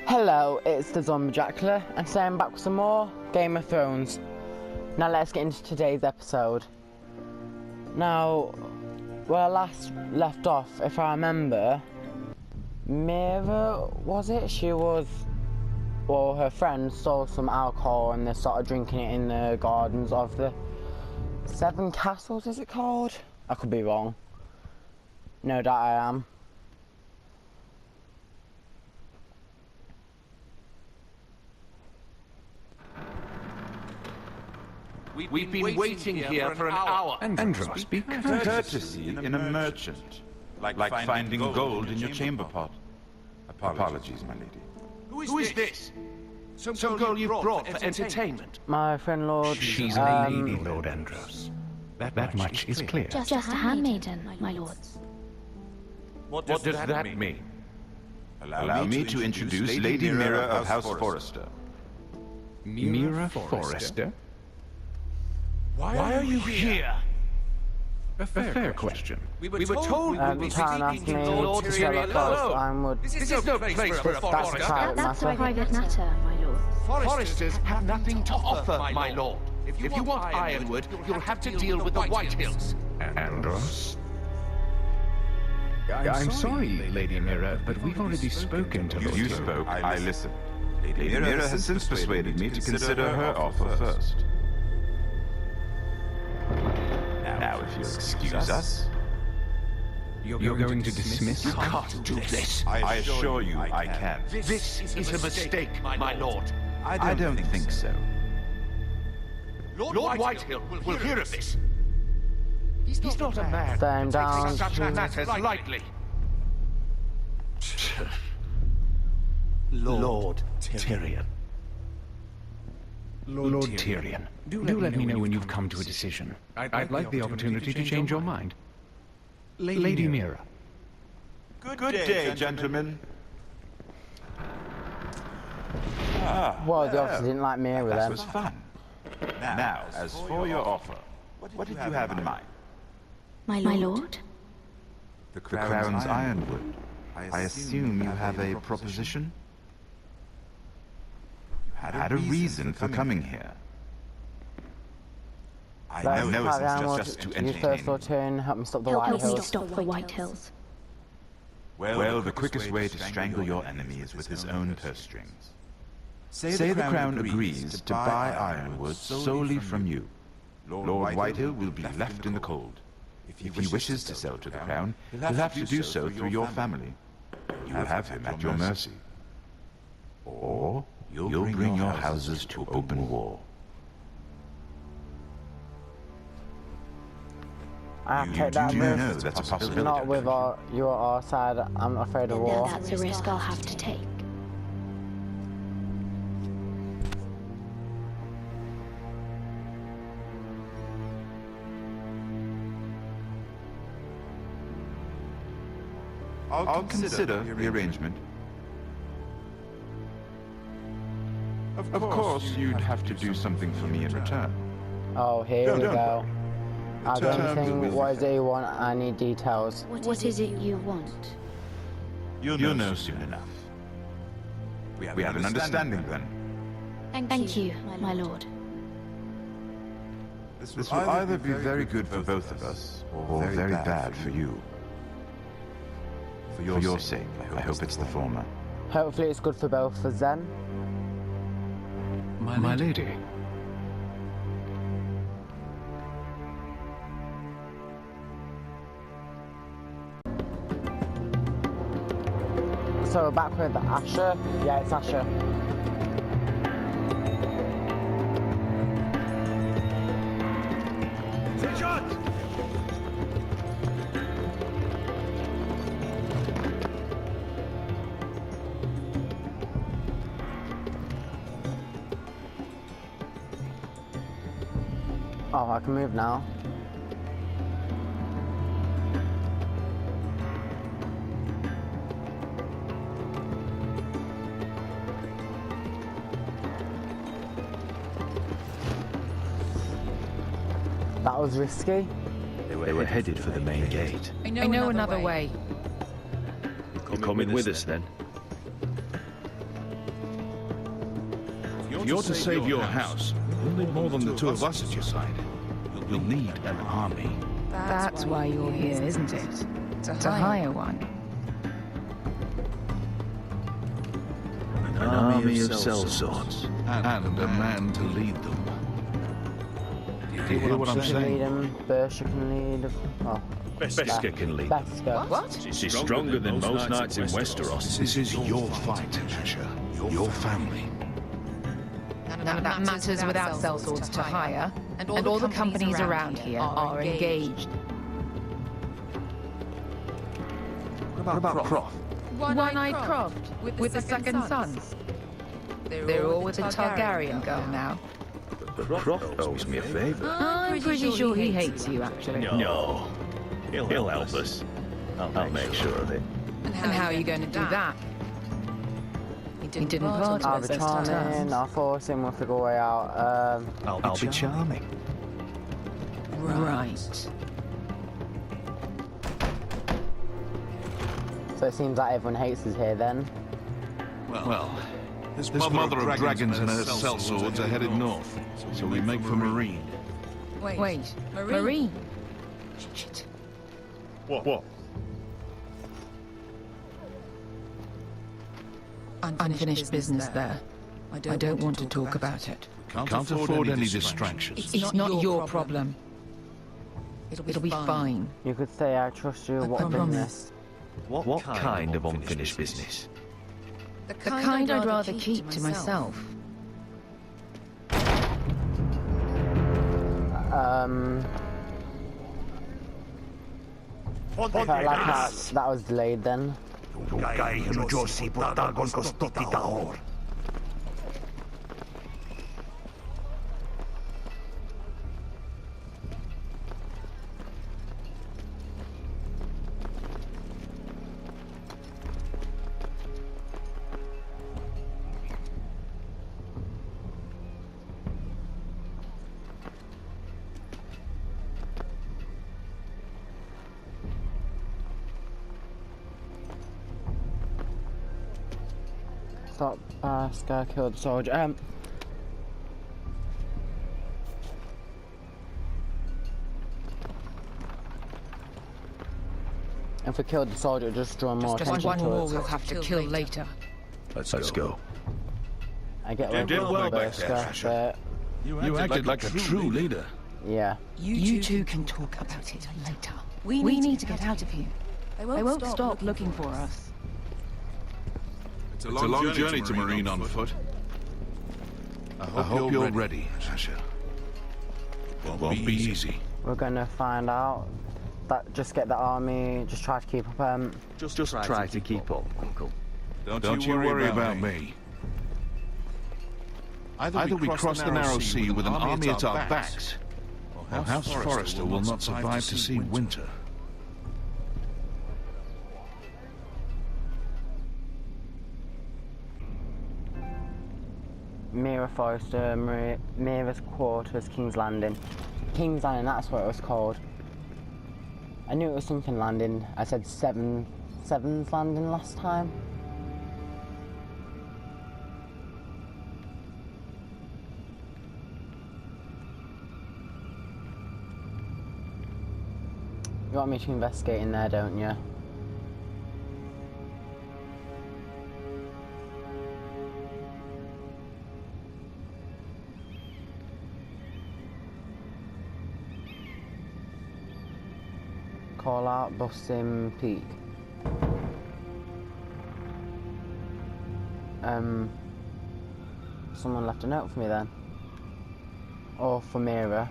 Hello, it's the Zombie Dracula, and today I'm back with some more Game of Thrones. Now let's get into today's episode. Now, where I last left off, if I remember, Mira, was it? Her friend stole some alcohol and they started drinking it in the gardens of the Seven Castles, is it called? I could be wrong. No doubt I am. We've been waiting here for an hour. Andrew must be courtesy in a merchant, like finding gold in your chamber pot. Apologies, my lady. Who is this? Some girl you've brought for entertainment? My friend Lord... She's a lady, Lord Andros. That much is clear. Just a handmaiden, my lords. What does that mean? Allow me to introduce Lady Mira of House Forrester. Mira Forrester? Why are you here? A fair question. We were told we'd be speaking to Lord Tyrion alone. This is no place for a forester. That's a private matter, my lord. Foresters have nothing to offer, my lord. If you want Ironwood, you'll have to deal with the White Hills. Andros? I'm sorry, Lady Mira, but we've already spoken to Lord Tyrion. You spoke, I listened. Lady Mira has since persuaded me to consider her offer first. Now, if you'll excuse us... You're going to dismiss? You can't do this. I assure you I can. This is a mistake, my lord. I don't think so. Lord Whitehill will hear of this. He's not a man Stand who down. takes such matters lightly. Lord Tyrion. Lord Tyrion, do let me know when you've come to a decision. I'd like the opportunity to change your mind. Lady Mira. Good day, gentlemen. Well, the officer didn't like Mira That then. was fun. Now, as for your offer, what did you have in mind? My lord? The Crown's Ironwood. I assume you have a proposition? You had a reason for coming here. I know it's just to You first entertain. Lord Tyrion, help me stop the White Help me Hills. stop the White Hills. Well, the quickest way to strangle your enemy is with his own purse strings. Say the Crown agrees to buy Ironwood solely from you. Lord Whitehill will be left in the cold. If he wishes to sell to the Crown, he'll have to do so through your family. You have him at your mercy. Or you'll bring your houses to open war. I have to take that You risk. know that's a possibility. Not with our side. I'm not afraid of war. That's a risk I'll have to take. I'll consider the arrangement. Of course, you'd have to do something for me in return. Oh, here we go. I terms don't will think. be- What is it you want? I need details. What is it you want? You'll know soon enough. We have an understanding then. Thank you, my lord. This will either be very good for both of us, or very bad for you. For your sake, I hope it's the former. Hopefully, it's good for both of us then. My lady. So we're back with Asher. Yeah, it's Asher. Oh, I can move now. That was risky. They were headed for the main gate. I know another way. You're coming with us then? If you're to save your house, you'll need more than the two of us at your side. You'll need an army. That's why you're here, isn't it? To hire one. An army of sellswords. And a man to lead them. Do you hear what I'm Lead saying? him, Bersha can lead. Oh, Beskar can lead. Besker. What? She's stronger than most knights in Westeros. This is your fight, Asher. Your family. None of that matters without sellswords to hire, and all the companies around here are engaged. What about Croft? One-eyed Croft, with the second sons. They're all with the Targaryen girl now. But Croft owes me a favor. I'm pretty sure he hates you, actually. No. He'll help us. I'll make sure of it. And how are you going to do that? He didn't part I'll of be us charming, I'll force him, we'll figure a way out. I'll be charming. Right. So it seems like everyone hates us here then. Well, this mother of dragons and her sellswords are headed north, so we make for Marine. Wait. Marine? Shit. What? Unfinished business there. I don't want to talk about it. Can't afford any distractions. It's not your problem. It'll be fine. You could say I trust you, what business? What kind of unfinished business? The kind I'd rather keep to myself. Felt like that was delayed then. Stop, Scar killed the soldier. If we killed the soldier, just draw more Just attention one to more it. we'll have to kill later. Let's go. I get You did well back there, Besker, Asher. but You acted like a true leader. yeah. You two can talk about it later. We need to get out of here. They won't stop looking for us. It's a long journey to Marine on foot. I hope you're ready, Asher. Won't be easy. We're gonna find out. Just get the army, just try to keep up. Just try to keep up, Uncle. Don't you worry about me. Either we cross the narrow sea with an army at our backs, or House Forrester will not survive to see winter. Mira Forrester, Mira's Quarters, King's Landing. King's Landing, that's what it was called. I knew it was something landing. I said Seven's Landing last time. You want me to investigate in there, don't you? Call out, Busting Peak. Someone left a note for me then. Or for Mira.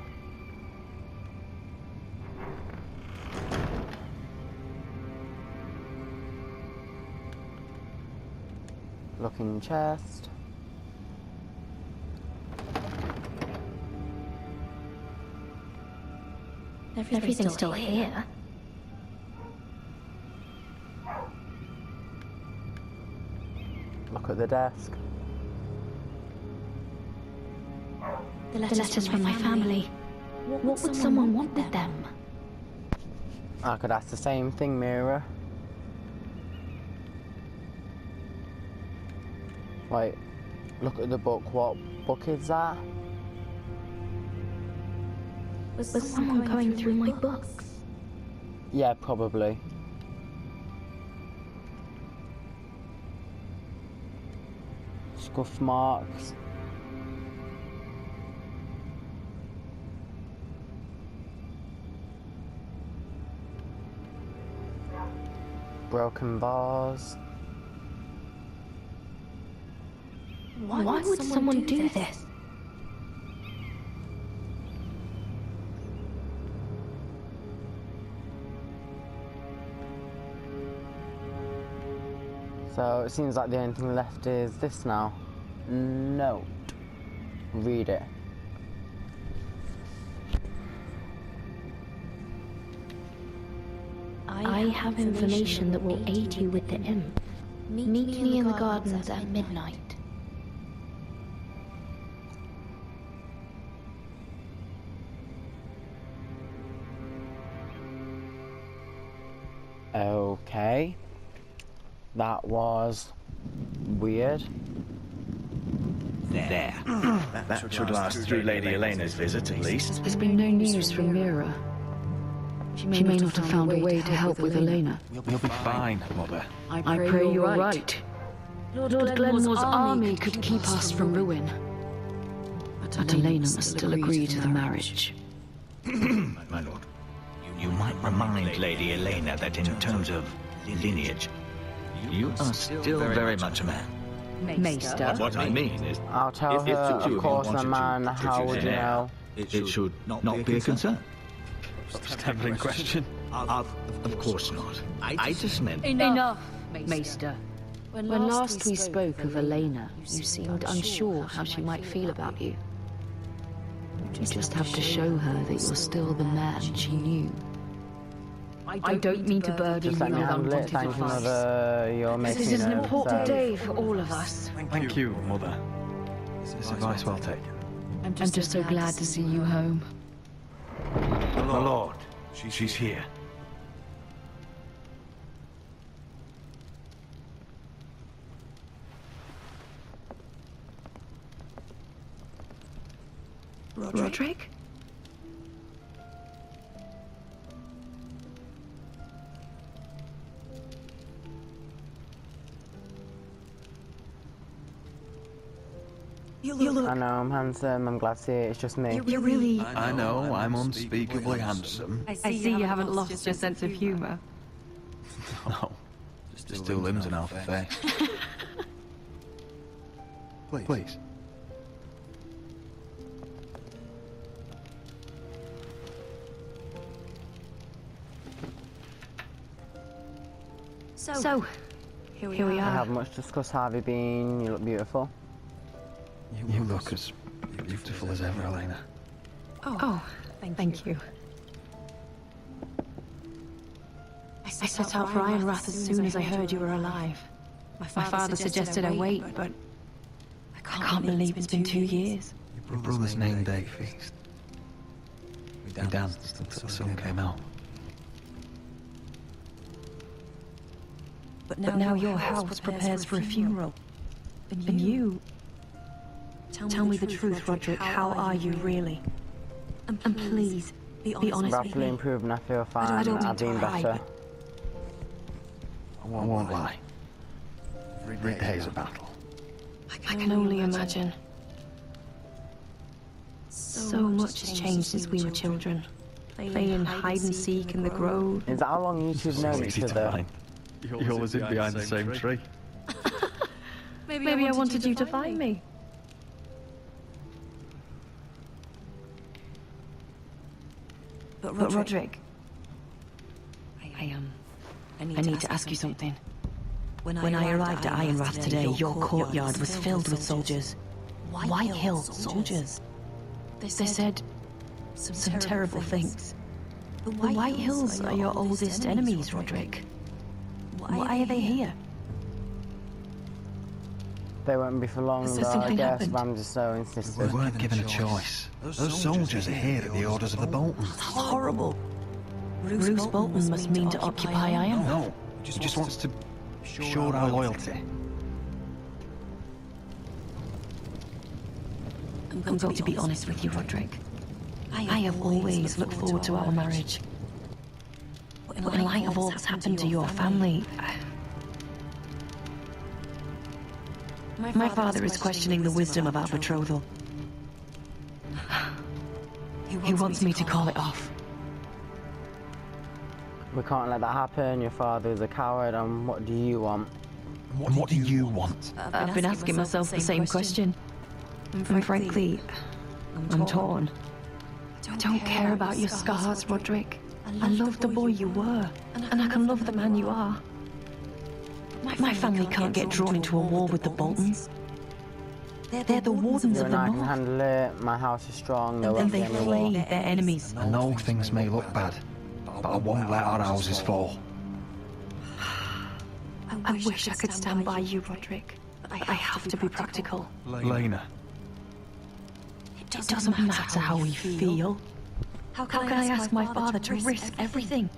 Looking chest. Everything's still here. Look at the desk. The letters from my family. What would someone want with them? I could ask the same thing, Mira. Like, look at the book. What book is that? Was someone going through my books? Yeah, probably. Scuff marks. Broken bars. Why would someone do this? So it seems like the only thing left is this now. Note. Read it. I have information that will aid you with the imp. Meet me in the gardens at midnight. Okay. That was weird. There. That should last through Lady Elena's visit, at least. There's been no news from Mira. She may not have found a way to help with Elena. We'll be fine, Mother. I pray you're right. Lord Glenmore's army could keep us from ruin. But Elena must still agree to the marriage. My lord, you might remind Lady Elena that in terms of lineage, you are still very much a man. Maester. What I mean is, I'll tell her, of course, my man, how would you know? it should not be a concern. Stammering question? Of course not. I just meant... Enough, Maester. When last we spoke of Elena, you seemed unsure how she might feel about you. You just have to show her that you're still the man she knew. I don't mean to burden Just you let me with handle it. unwanted Thank you, advice. Mother. You're making This is an it, important so- day for all of us. Thank you, Mother. This advice well taken. I'm just so glad to see you home. My lord, she's here. Roderick? I know, I'm handsome, I'm glad to see it, it's just me. You're really... I know, I'm unspeakably handsome. I see you haven't lost your sense of humor. No, there's still limbs in half a face. Please. So, here we I are. have much discussed. How have you been? You look beautiful. You look as beautiful as ever, Elena. Oh, thank you. I set out for Ironrath as soon as I heard you were alive. My father suggested I wait, but I can't believe it's been 2 years. Your brother's name day feast. We danced until the sun came out. But now your house prepares for a funeral. And you... Tell me the truth, Roderick. How are you really? And please, be honest with Rapidly me. improving, I feel fine. I don't I've mean been to cry, better. I won't lie. Every day's a battle. I can only imagine. So much has changed since we were children. Playing hide and seek in the grove. Is that how long you two have known each other? You always live behind the same tree. Maybe I wanted you to find me. But Roderick, I need to ask you something. When I arrived at Ironrath today, your courtyard was filled with soldiers. White Hill soldiers. They said some terrible things. The White Hills are your oldest enemies, Roderick. Why are they here? They won't be for long, Has though, I something guess, happened? but I'm just so We insistent. weren't given a choice. Those soldiers are here at the orders of the Boltons. That's horrible. Bruce Bolton must mean to occupy Ironrath. No, he just wants to show our loyalty. I'm going to be honest with you, Roderick. I have always looked forward to our marriage. But in light of all that's happened to your family, my father is questioning the wisdom of our betrothal. He wants me to call it off. We can't let that happen. Your father is a coward, and what do you want? And what do you want? I've been asking myself the same question. And frankly, I'm torn. I don't care about your scars, Roderick. I love the boy you were, and I can love the man you are. My family can't get drawn into a war with the Boltons. They're the wardens of the I can North. handle it. My house is strong. There And won't be they any flay war. their enemies. I know things may look bad, but I won't let our houses fall. I wish I could stand by you, Roderick. But I have to be practical. Lena. It doesn't matter how we feel. How can I ask my father to risk everything?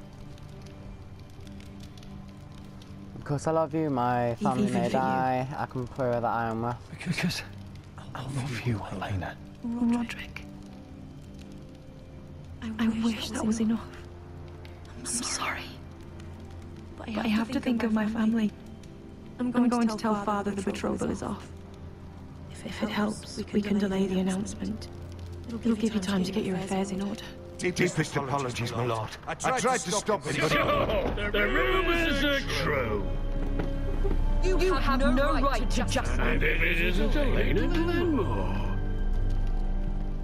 Because I love you, my family Even may for you. die. I can prove that I am with. Because I love you, Elena. Roderick. I wish that was enough. I'm sorry. But I have to think of my family. I'm going to tell Father the betrothal is off. If it helps, we can delay the announcement. It'll give you time to get your affairs in order. Deepest apologies, my lord. I tried to stop it, but... The rumors are true. You have no right to just... And if it isn't Elena Glenmore,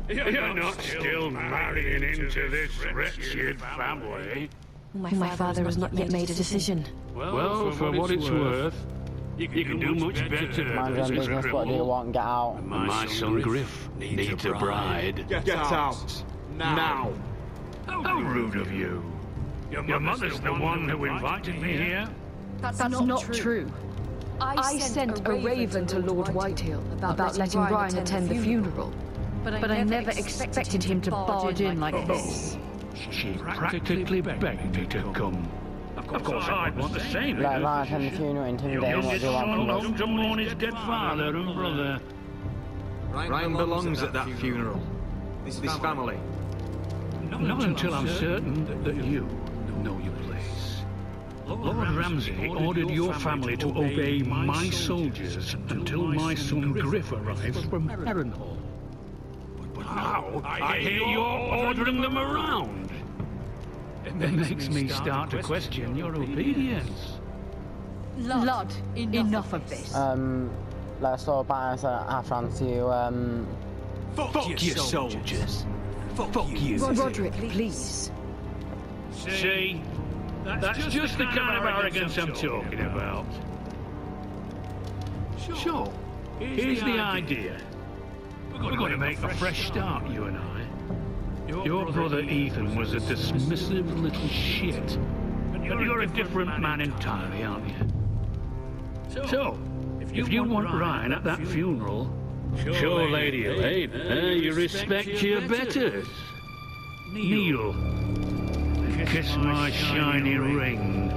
you're not still marrying into this wretched family. My father has not yet made a decision. Well, for what it's worth, you can do much better Mind your than own this business. What do you cripple. want? Get out. My son Griff needs a bride. Get out. Now. How rude of you. Your mother's the one who invited me here. That's not true. I sent a raven to Lord Whitehill about letting Brian attend the funeral. But I never expected him to barge in like this. She practically begged me to come. Of course, I'd want the same. Let Ryan attend the funeral, Your intimidating. What do youngest you want son from home us? to mourn his dead father and brother. Ryan belongs at that funeral. This family. Not until I'm certain that you know your place. Lord Ramsay ordered your family to obey my soldiers until my son Griff arrives from Harrenhal. But now I hear you're ordering them around. It makes me start to question your obedience. Lud, enough of this. Let's talk about it. I have to answer you. Fuck your soldiers. Fuck you. Roderick, please. See? That's just the kind of arrogance I'm talking about. Sure. Here's the idea. We're going to make a fresh start, you and I. Your brother Ethan was a dismissive little shit. But you're a different man entirely, aren't you? So, if you want Ryan at that funeral, show Lady Elena you respect your betters. Kneel and kiss my shiny ring.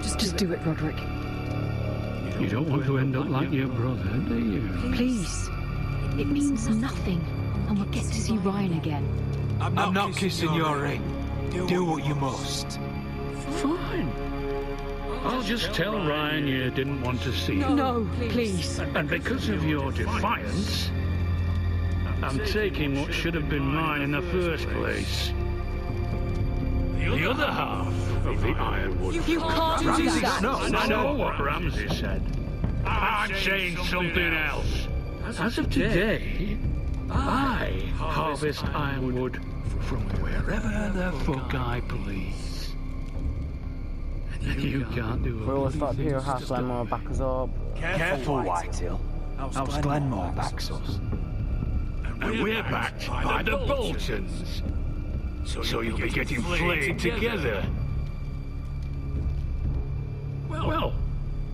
Just do it, Roderick. You don't want to end up like your brother, do you? Please. It means nothing, and we'll get to see Ryan again. I'm not kissing your ring. Do what you must. Fine. I'll just tell Ryan you didn't want to see him. No, please. And because of your defiance, I'm taking what should have been mine in the first place. The other half of the Ironwood. You can't do that. I know what Ramsay said. I'm saying something else. As of today, I harvest Ironwood from wherever the fuck I please. And you can't do We always it. stop here, have Glenmore back us up. Careful, Whitehill. How's Glenmore backs us? And we're backed by the Boltons. So you'll be getting flayed together. Well,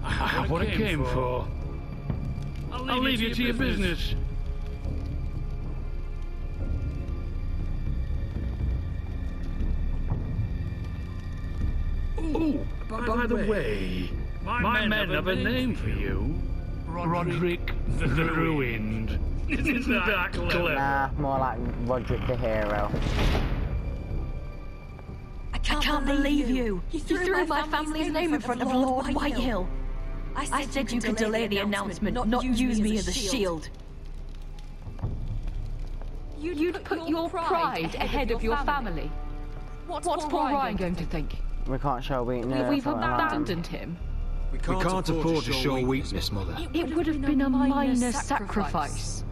I have what I came for. I'll leave you to your business. Oh, by the way, my men have a name for you. Roderick the Ruined. Isn't that clever? Nah, more like Roderick the Hero. I can't believe you! You threw my family's name in front of Lord Whitehill! I said you could delay the announcement, not use me as a shield. You'd put your pride ahead of your family. What's Paul Ryan going to think? We can't show weakness. We've abandoned him. We can't afford to show weakness, Mother. It would have been a minor sacrifice.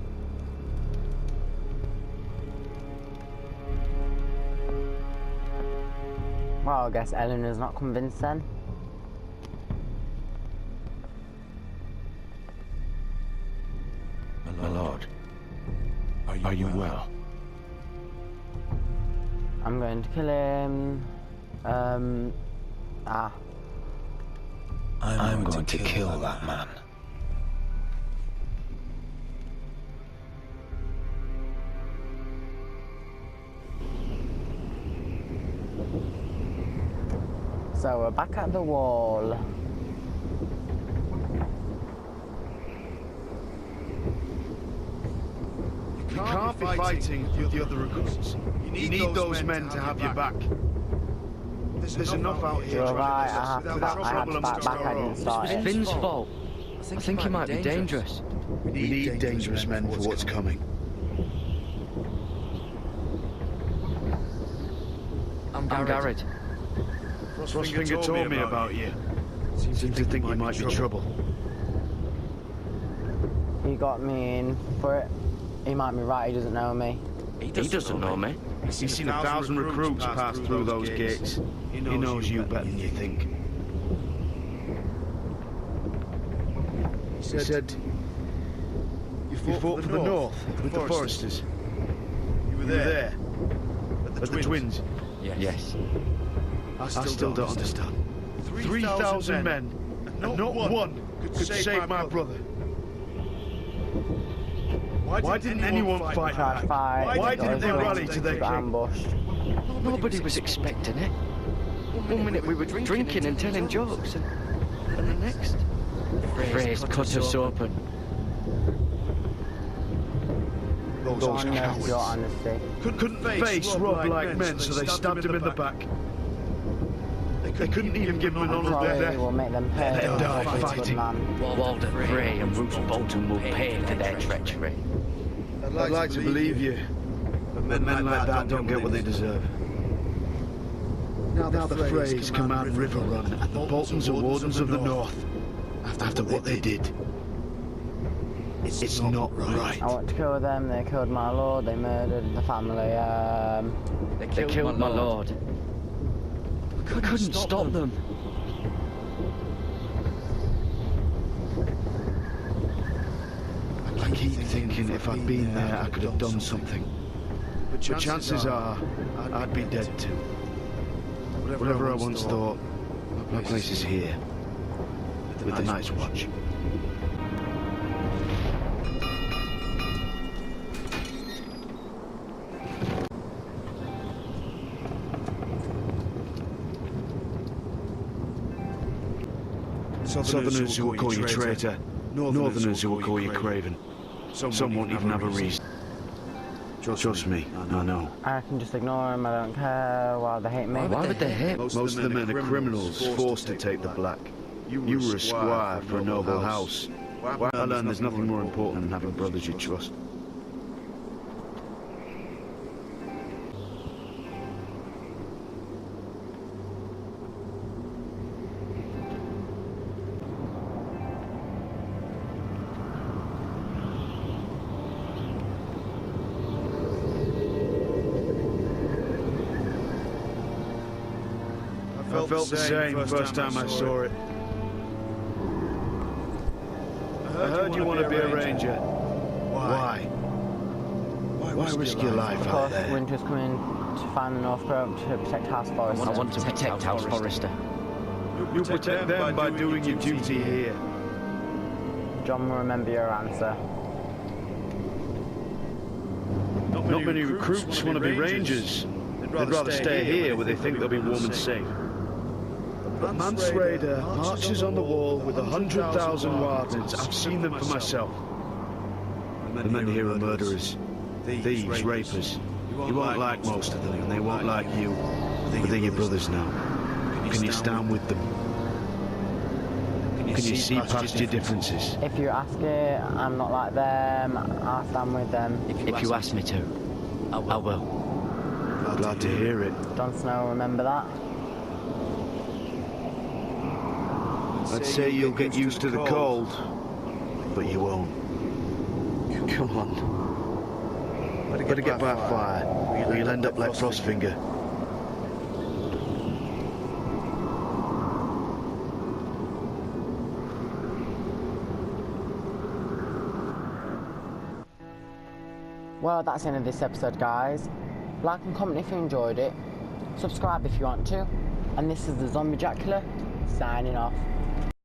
Well, I guess Eleanor's not convinced then. My lord, are you well? I'm going to kill him. I'm going to kill that man. So we're back at the wall. You can't be fighting with the other recruits. You need those men to have your back. There's enough out here. You're right, I had to back, I didn't start It's it. Finn's fault. I think he might be dangerous. We need dangerous men for what's coming. I'm Garrett. Frostfinger told me about you. Seems to think you might be trouble. He got me in for it. He might be right, he doesn't know me. He doesn't know me. He's seen 1,000 recruits pass through those gates. He knows you better than you think. He said you fought for the North with the Foresters. You were there at the Twins. Yes. I still don't understand. 3,000 men, and not one could save my brother. Why didn't anyone fight back? Why didn't they rally to their king? Nobody was expecting it. One minute we were drinking and telling jokes, and the next, Frey's cut us open. Those cowards your honesty. couldn't face Rob like men, so they stabbed him in the back. They couldn't even give him an honourable death. We'll make them pay. Let them die fighting. Walder Frey and Roose Bolton will pay for their treachery. I'd like to believe you, but men like that don't get what they deserve. Now the Freys command River Run, and the Boltons are Wardens of the North. After what they did, it's not right. I want to kill them, they killed my lord, they murdered the family, They killed my lord. I couldn't stop them. I keep thinking if I'd been there, I could have done something. But chances are, I'd be dead too. Whatever I once thought, my place is here, with the Night's Watch. Southerners who will call you traitor, Northerners who will call you craven. Some won't even have a reason. Trust me, I know. I can just ignore them, I don't care, why they hate me. Why would they hate? Most of the men are criminals forced to take the black. You were a squire for a noble house. I learned there's nothing more important than having brothers you trust. I felt the same first time I saw it. I heard you want to be a ranger. Why? Why risk your life out there? Winter's coming to find the North Grove to protect House Forrester. I want to protect House Forrester. You protect them by doing your duty here. John will remember your answer. Not many recruits want to be rangers. They'd rather stay here where they think they'll be warm and safe. But Mance Raider marches on the wall with 100,000 wardens. I've seen them for myself. The men here are murderers, thieves, rapers. You won't like most of them, and they won't like you. But they're your brothers now. Can you stand with them? Can you see past your differences? If you ask it, I'm not like them. I'll stand with them. If you ask me to, I will. Glad to hear it. Jon Snow, remember that? I'd say you'll get used to the cold, but you won't. Come on. Better get by fire, or you'll end up like Frostfinger. Well, that's the end of this episode, guys. Like and comment if you enjoyed it. Subscribe if you want to. And this is the Zombie Jack Killer, signing off.